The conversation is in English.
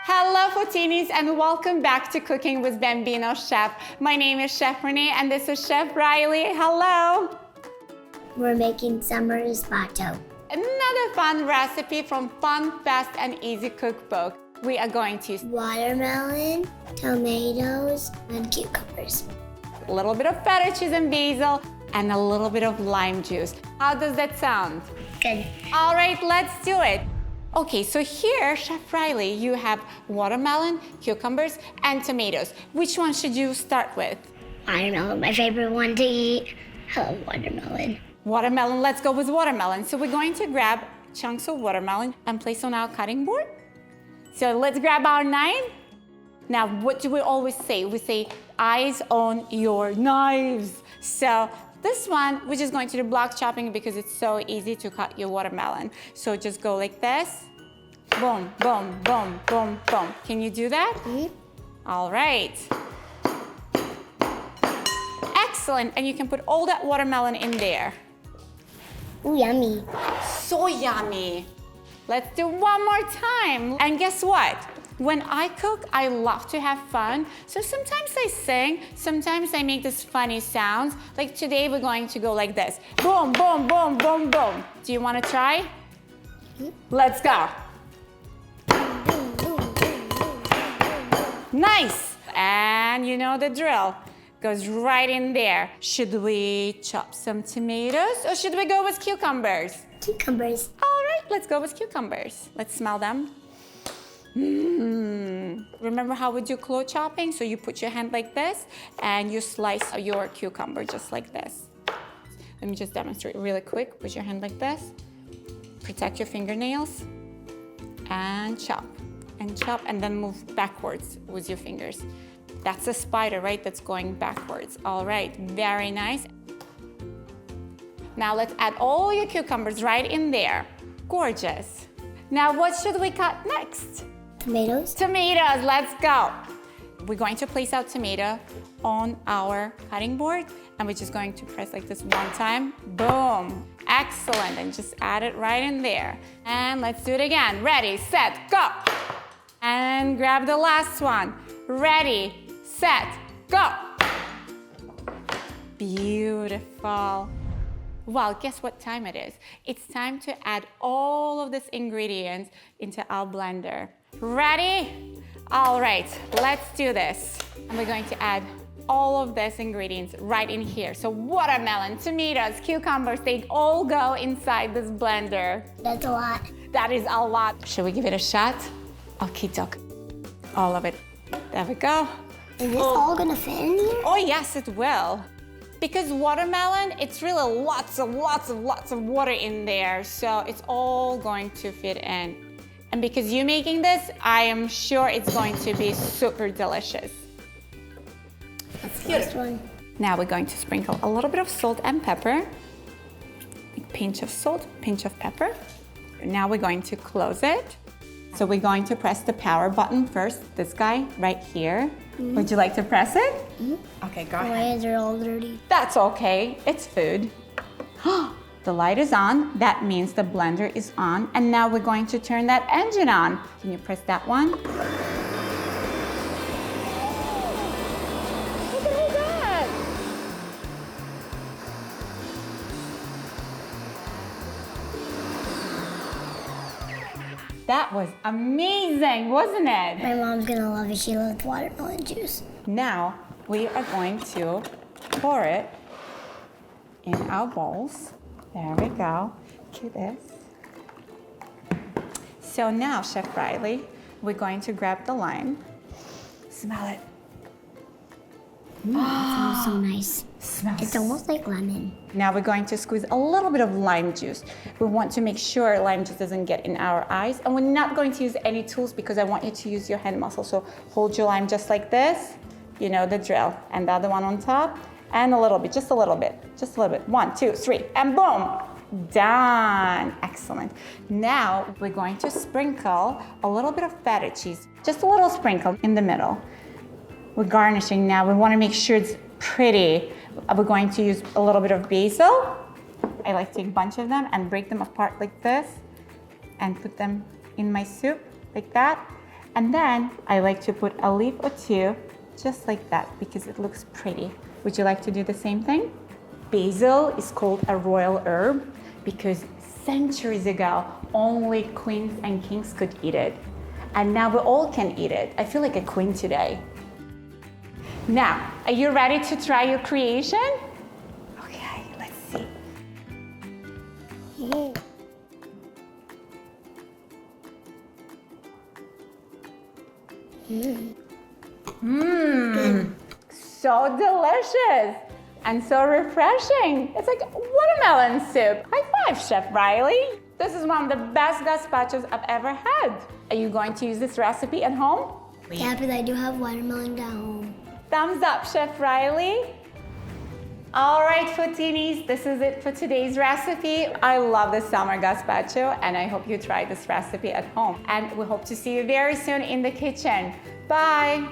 Hello, FoodTeenies, and welcome back to Cooking with Bambino Chef. My name is Chef Renee, and this is Chef Riley. Hello. We're making summer gazpacho. Another fun recipe from Fun, Fast, and Easy Cookbook. We are going to use Watermelon, tomatoes, and cucumbers. a little bit of feta cheese and basil, and a little bit of lime juice. How does that sound? Good. All right, let's do it. Okay, so here, Chef Riley, you have watermelon, cucumbers, and tomatoes. Which one should you start with? I don't know, my favorite one to eat. Watermelon. Watermelon, let's go with watermelon. So we're going to grab chunks of watermelon and place on our cutting board. So let's grab our knife. Now, what do we always say? We say, eyes on your knives. So this one, we're just going to do block chopping because it's so easy to cut your watermelon. So just go like this. Boom, boom, boom, boom, boom. Can you do that? Mm-hmm. All right. Excellent. And you can put all that watermelon in there. Ooh, yummy. So yummy. Let's do one more time. And guess what? When I cook, I love to have fun. So sometimes I sing, sometimes I make these funny sounds. Like today we're going to go like this. Boom, boom, boom, boom, boom. Do you want to try? Mm-hmm. Let's go. Nice. And you know the drill. Goes right in there. Should we chop some tomatoes or should we go with cucumbers? Cucumbers. All right, let's go with cucumbers. Let's smell them. Remember how we do clove chopping? So you put your hand like this and you slice your cucumber just like this. Let me just demonstrate really quick. Put your hand like this. Protect your fingernails and chop and then move backwards with your fingers. That's a spider, right? That's going backwards. All right, very nice. Now let's add all your cucumbers right in there. Gorgeous. Now what should we cut next? Tomatoes. Tomatoes, let's go. We're going to place our tomato on our cutting board and we're just going to press like this one time. Boom. Excellent. And just add it right in there. And let's do it again. Ready, set, go. And grab the last one. Ready, set, go. Beautiful. Well, guess what time it is? It's time to add all of these ingredients into our blender. Ready? All right, let's do this. And we're going to add all of these ingredients right in here. So watermelon, tomatoes, cucumbers, they all go inside this blender. That's a lot. That is a lot. Should we give it a shot? Okay, doc. All of it. There we go. Is this all gonna fit in here? Oh, yes, it will. Because watermelon, it's really lots of water in there. So it's all going to fit in. And because you're making this, I am sure it's going to be super delicious. That's the first one. Now we're going to sprinkle a little bit of salt and pepper. A pinch of salt, pinch of pepper. Now we're going to close it. So we're going to press the power button first, this guy right here. Mm-hmm. Would you like to press it? Mm-hmm. Okay, go ahead. My hands are all dirty. That's okay, it's food. The light is on, that means the blender is on. And now we're going to turn that engine on. Can you press that one? Look at all that. That was amazing, wasn't it? My mom's gonna love it. She loves watermelon juice. Now we are going to pour it in our bowls. There we go. Do this. So now, Chef Riley, we're going to grab the lime. Smell it. It smells so nice. Smells. It's almost like lemon. Now we're going to squeeze a little bit of lime juice. We want to make sure lime juice doesn't get in our eyes. And we're not going to use any tools because I want you to use your hand muscle. So hold your lime just like this. You know the drill. And the other one on top. And a little bit, just a little bit. Just a little bit. 1, 2, 3, and boom. Done. Excellent. Now we're going to sprinkle a little bit of feta cheese. Just a little sprinkle in the middle. We're garnishing now. We want to make sure it's pretty. We're going to use a little bit of basil. I like to take a bunch of them and break them apart like this and put them in my soup like that. And then I like to put a leaf or two, just like that, because it looks pretty. Would you like to do the same thing? Basil is called a royal herb because centuries ago, only queens and kings could eat it. And now we all can eat it. I feel like a queen today. Now, are you ready to try your creation? Okay, let's see. So delicious and so refreshing. It's like watermelon soup. High five, Chef Riley. This is one of the best gazpachos I've ever had. Are you going to use this recipe at home? Yeah, but I do have watermelon at home. Thumbs up, Chef Riley. All right, FoodTeenies, this is it for today's recipe. I love the summer gazpacho, and I hope you try this recipe at home. And we hope to see you very soon in the kitchen. Bye.